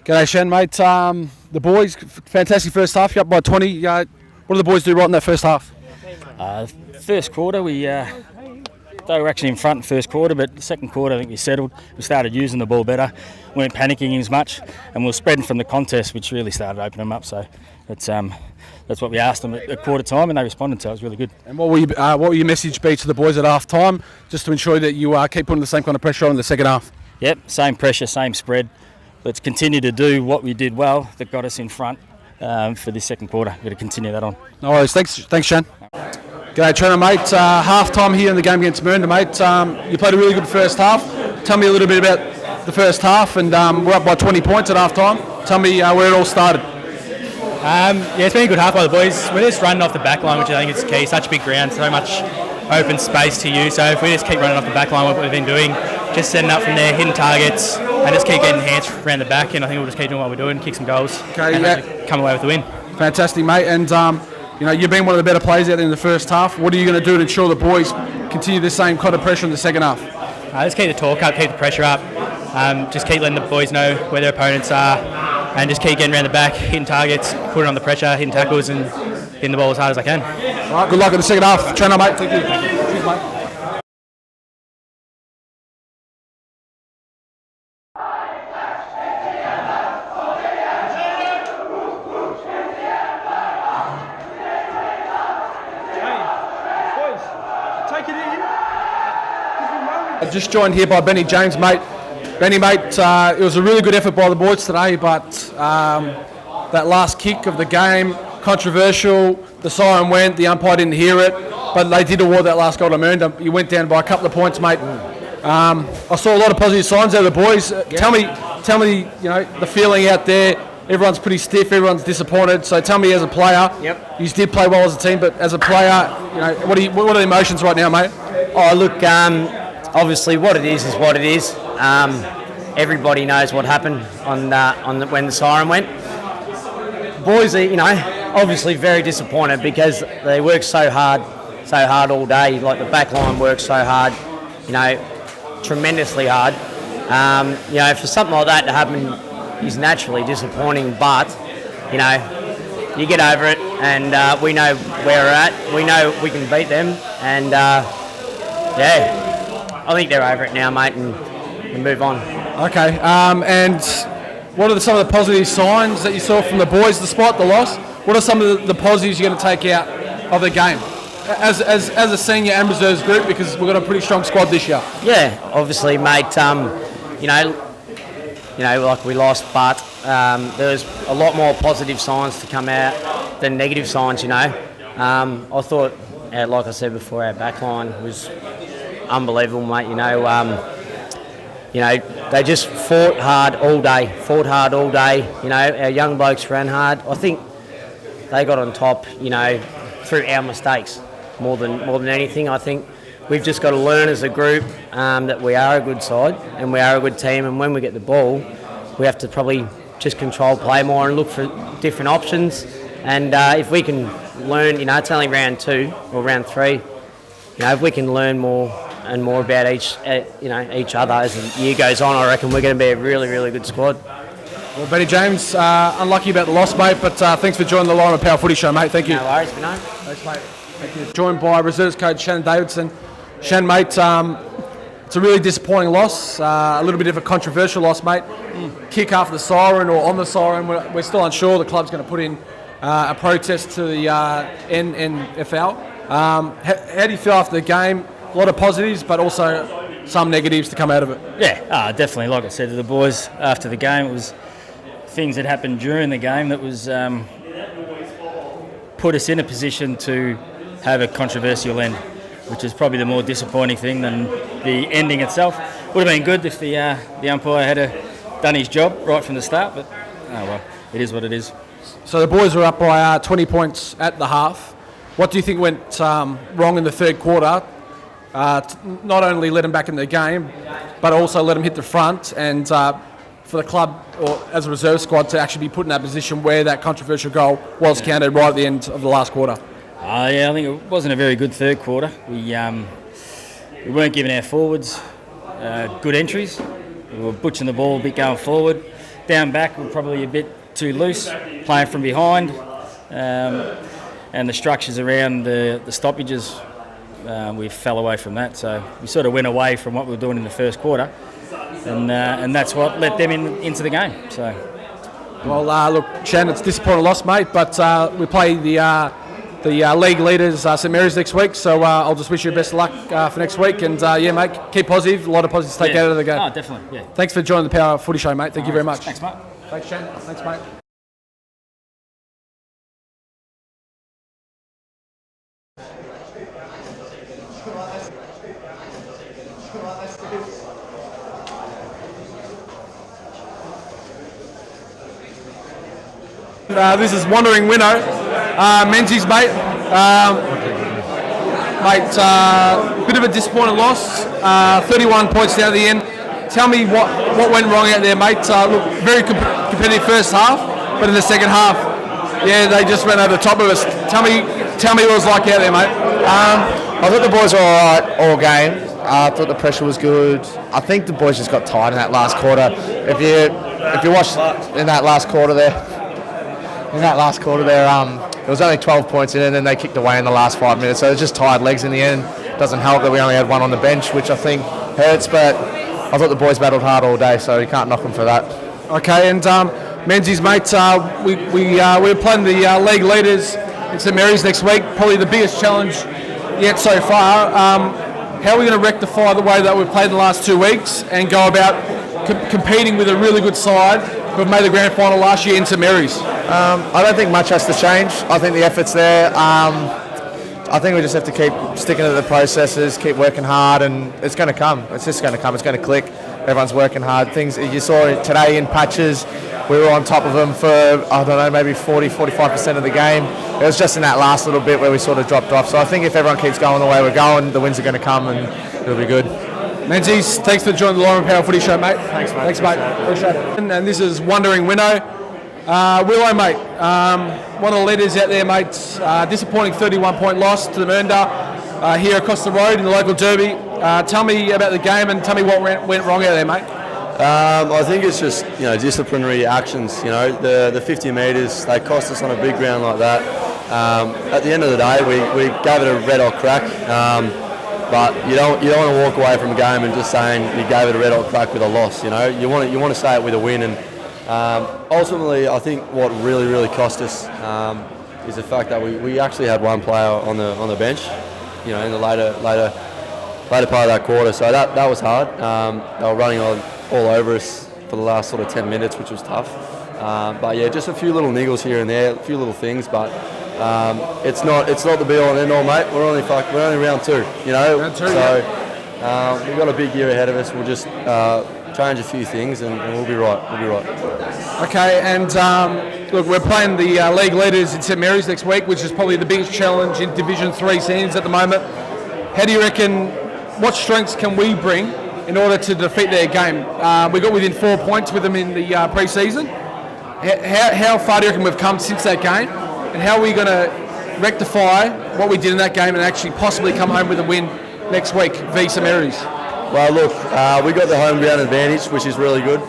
G'day, Shen, mate. The boys, fantastic first half. You're up by 20. What do the boys do right in that first half? First quarter, they were actually in front in first quarter, but the second quarter I think we settled. We started using the ball better, weren't panicking as much, and we were spreading from the contest, which really started opening them up. So that's what we asked them at quarter time, and they responded to it. It was really good. And what will your message be to the boys at half time, just to ensure that you keep putting the same kind of pressure on in the second half? Yep, same pressure, same spread. Let's continue to do what we did well that got us in front for this second quarter. We've got to continue that on. No worries. Thanks, Shane. G'day, Trainer, mate. Half time here in the game against Mernda, mate. You played a really good first half. Tell me a little bit about the first half, and we're up by 20 points at half time. Tell me where it all started. It's been a good half by the boys. We're just running off the back line, which I think is key. Such a big ground, so much open space to use. So if we just keep running off the back line, what we've been doing, just setting up from there, hitting targets, and just keep getting hands around the back, and I think we'll just keep doing what we're doing, kick some goals, and come away with the win. Fantastic, mate. And you've been one of the better players out there in the first half. What are you going to do to ensure the boys continue the same kind of pressure in the second half? Just keep the talk up, keep the pressure up, just keep letting the boys know where their opponents are, and just keep getting around the back, hitting targets, putting on the pressure, hitting tackles, and hitting the ball as hard as I can. All right, good luck in the second half. Trainer, mate. Thank you. Cheers, mate. Just joined here by Benny James, mate. Benny, mate, it was a really good effort by the boys today, but that last kick of the game, controversial. The siren went, the umpire didn't hear it, but they did award that last goal to Mernda. You went down by a couple of points, mate. I saw a lot of positive signs out of the boys. Tell me, the feeling out there. Everyone's pretty stiff. Everyone's disappointed. So tell me, as a player, you did play well as a team, but as a player, what are the emotions right now, mate? Oh, look. Obviously, what it is what it is. Everybody knows what happened when the siren went. Boys are, obviously very disappointed because they worked so hard all day. Like the back line worked so hard, tremendously hard. For something like that to happen is naturally disappointing. But you get over it, and we know where we're at. We know we can beat them, and I think they're over it now, mate, and move on. Okay, and what are some of the positive signs that you saw from the boys despite the loss? What are some of the positives you're going to take out of the game as a senior and reserves group, because we've got a pretty strong squad this year? Yeah, obviously, mate, like we lost, but there's a lot more positive signs to come out than negative signs, I thought, like I said before, our back line was unbelievable, mate. They just fought hard all day. Our young blokes ran hard. I think they got on top, through our mistakes more than anything. I think we've just got to learn as a group that we are a good side and we are a good team. And when we get the ball, we have to probably just control play more and look for different options. And if we can learn, it's only round 2 or round 3. If we can learn more and more about each other as the year goes on, I reckon we're going to be a really, really good squad. Well, Benny James, unlucky about the loss, mate, but thanks for joining the Laurimar Power Footy Show, mate. Thank you. No worries, Bino. Thanks, mate. Thank you. Joined by reserves coach Shannon Davidson. Shan, mate, it's a really disappointing loss, a little bit of a controversial loss, mate. Kick after the siren or on the siren, we're still unsure. The club's going to put in a protest to the NNFL. How do you feel after the game? A lot of positives, but also some negatives to come out of it. Yeah, definitely. Like I said to the boys after the game, it was things that happened during the game that was put us in a position to have a controversial end, which is probably the more disappointing thing than the ending itself. Would have been good if the umpire had done his job right from the start, but it is what it is. So the boys were up by 20 points at the half. What do you think went wrong in the third quarter? Not only let them back in the game, but also let them hit the front, and for the club or as a reserve squad to actually be put in that position where that controversial goal was counted right at the end of the last quarter. I think it wasn't a very good third quarter. We weren't giving our forwards good entries. We were butchering the ball a bit going forward. down back were probably a bit too loose, playing from behind, and the structures around the stoppages, we fell away from that. So we sort of went away from what we were doing in the first quarter, and that's what let them into the game. So. Well, look, Shan, it's a disappointing loss, mate, but we play the league leaders, St Mary's, next week, so I'll just wish you best of luck for next week, and yeah, mate, keep positive, a lot of positives to take out of the game. Oh, definitely, yeah. Thanks for joining the Power Footy Show, mate. Thank you very much. Thanks, mate. Thanks, Shan. Thanks, mate. This is Wandering Winnow, Menzies, mate. Bit of a disappointing loss, 31 points down at the end. Tell me what went wrong out there, mate. Look, very competitive first half, but in the second half, yeah, they just went over the top of us. Tell me what it was like out there, mate. I thought the boys were all right all game. I thought the pressure was good. I think the boys just got tired in that last quarter. If you watched in that last quarter there, it was only 12 points in, and then they kicked away in the last 5 minutes. So it was just tired legs in the end. Doesn't help that we only had one on the bench, which I think hurts. But I thought the boys battled hard all day, so you can't knock them for that. Okay, and Menzies, mate, we're playing the league leaders in St Mary's next week. Probably the biggest challenge yet so far. How are we going to rectify the way that we've played in the last 2 weeks and go about competing with a really good side who've made the grand final last year in St Mary's? I don't think much has to change. I think the effort's there. I think we just have to keep sticking to the processes, keep working hard, and it's going to come. It's just going to come. It's going to click. Everyone's working hard. Things you saw today in patches, we were on top of them for, I don't know, maybe 40-45% of the game. It was just in that last little bit where we sort of dropped off. So I think if everyone keeps going the way we're going, the wins are going to come and it'll be good. Menzies, thanks for joining the Laurimar Power Footy Show, mate. Thanks, mate. Appreciate it. And this is Wandering Winnow. Willow, mate, one of the leaders out there, mate. Disappointing 31-point loss to the Mernda here across the road in the local derby. Tell me about the game and tell me what went wrong out there, mate. I think it's just disciplinary actions. The 50 metres, they cost us on a big ground like that. At the end of the day, we gave it a red hot crack. But you don't want to walk away from a game and just saying you gave it a red hot crack with a loss. You want to say it with a win. And ultimately, I think what really cost us is the fact that we actually had one player on the bench. In the later part of that quarter. So that was hard. They were running all over us for the last sort of 10 minutes, which was tough. But yeah, just a few little niggles here and there, a few little things, but it's not the be all and end all, mate. We're only round two, Round two, so we've got a big year ahead of us. We'll just change a few things and we'll be right. Okay, and look, we're playing the league leaders in St Mary's next week, which is probably the biggest challenge in Division 3 scenes at the moment. How do you reckon, what strengths can we bring in order to defeat their game? We got within 4 points with them in the pre-season. How far do you reckon we've come since that game? And how are we going to rectify what we did in that game and actually possibly come home with a win next week v St Mary's? Well, look, we got the home ground advantage, which is really good.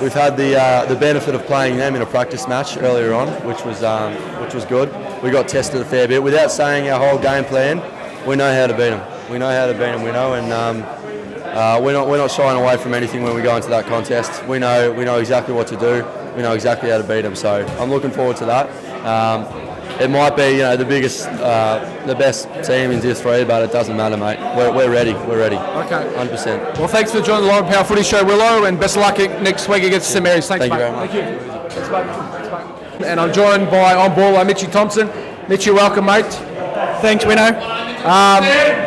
We've had the benefit of playing them in a practice match earlier on, which was good. We got tested a fair bit. Without saying our whole game plan, we know how to beat them. We know, and we're not shying away from anything when we go into that contest. We know exactly what to do. We know exactly how to beat them. So I'm looking forward to that. It might be the best team in Div 3, but it doesn't matter, mate. We're ready. Okay. 100%. Well, thanks for joining the Laurimar Power Footy Show, Willow, and best of luck next week against St Mary's. Thanks, Thank mate. you very much. Thank you. Thanks, mate. And I'm joined by on ball Mitchie Thompson. Mitchie, welcome, mate. Thanks, Winnow.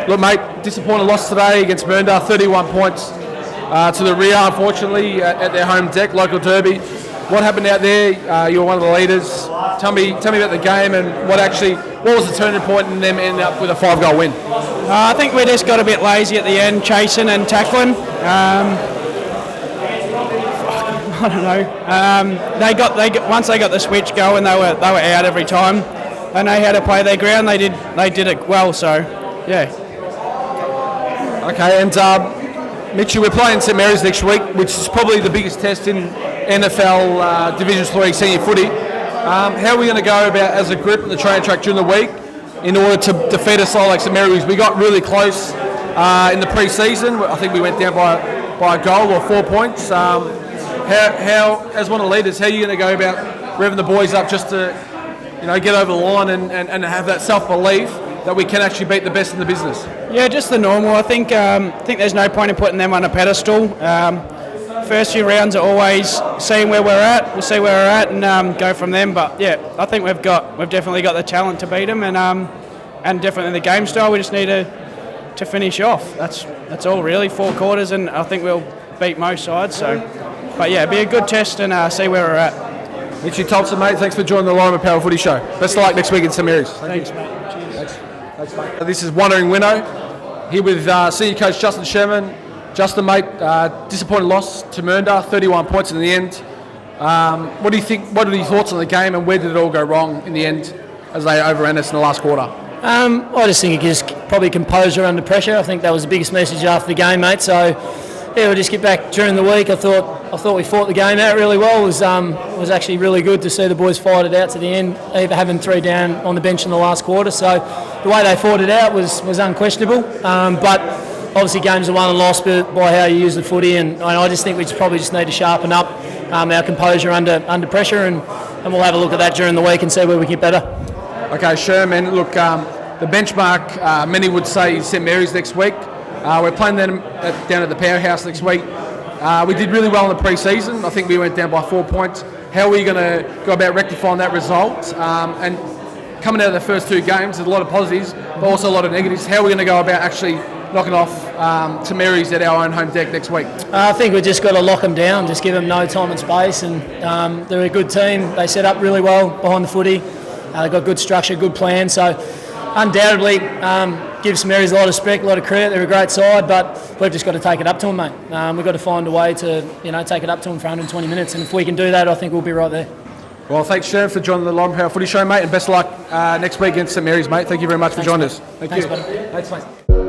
Look, mate, disappointing loss today against Mernda, 31 points to the rear, unfortunately, at their home deck, local derby. What happened out there? You were one of the leaders. Tell me about the game and what was the turning point in them ending up with a 5-goal win? I think we just got a bit lazy at the end, chasing and tackling. I don't know. Once they got the switch going, they were out every time. They know how to play their ground. They did it well. So, yeah. Okay, and Mitchie, we're playing St Mary's next week, which is probably the biggest test in NFL Division 3 senior footy. How are we going to go about as a group at the training track during the week in order to defeat a side like St Mary's? We got really close in the pre-season. I think we went down by a goal or 4 points. How, as one of the leaders, how are you going to go about revving the boys up just to, get over the line and have that self-belief that we can actually beat the best in the business? Yeah, just the normal. I think there's no point in putting them on a pedestal. First few rounds are always seeing where we're at. We'll see where we're at and go from them. But yeah, I think we've definitely got the talent to beat them, and definitely the game style. We just need to finish off. That's all really. 4 quarters, and I think we'll beat most sides. So, but yeah, be a good test and see where we're at. Mitchie Thompson, mate. Thanks for joining the Laurimar Power Footy Show. Best of luck next week in St Mary's. Thanks, mate. Cheers. Thanks, mate. This is Wandering Winnow here with senior coach Justin Sherman. Justin, mate, disappointing loss to Mernda, 31 points in the end. What do you think? What are your thoughts on the game, and where did it all go wrong in the end as they overran us in the last quarter? I just think it gives probably composure under pressure. I think that was the biggest message after the game, mate. So yeah, we'll just get back during the week. I thought we fought the game out really well. It was actually really good to see the boys fight it out to the end, even having 3 down on the bench in the last quarter. So the way they fought it out was unquestionable. But obviously games are won and lost by how you use the footy, and I just think we probably just need to sharpen up our composure under pressure, and we'll have a look at that during the week and see where we get better. Okay, Sherman, look, the benchmark, many would say, is St Mary's next week. We're playing them down at the Powerhouse next week. We did really well in the pre-season. I think we went down by 4 points. How are we going to go about rectifying that result? And coming out of the first 2 games, there's a lot of positives, but also a lot of negatives. How are we going to go about actually knocking off St Mary's at our own home deck next week? I think we've just got to lock them down, just give them no time and space, and they're a good team. They set up really well behind the footy. They've got good structure, good plan, so undoubtedly give St Mary's a lot of respect, a lot of credit. They're a great side, but we've just got to take it up to them, mate. We've got to find a way to take it up to them for 120 minutes, and if we can do that, I think we'll be right there. Well, thanks, Sherman, for joining the Laurimar Power Footy Show, mate, and best of luck next week against St Mary's, mate. Thank you very much for joining us. Thanks, buddy. Thanks, mate.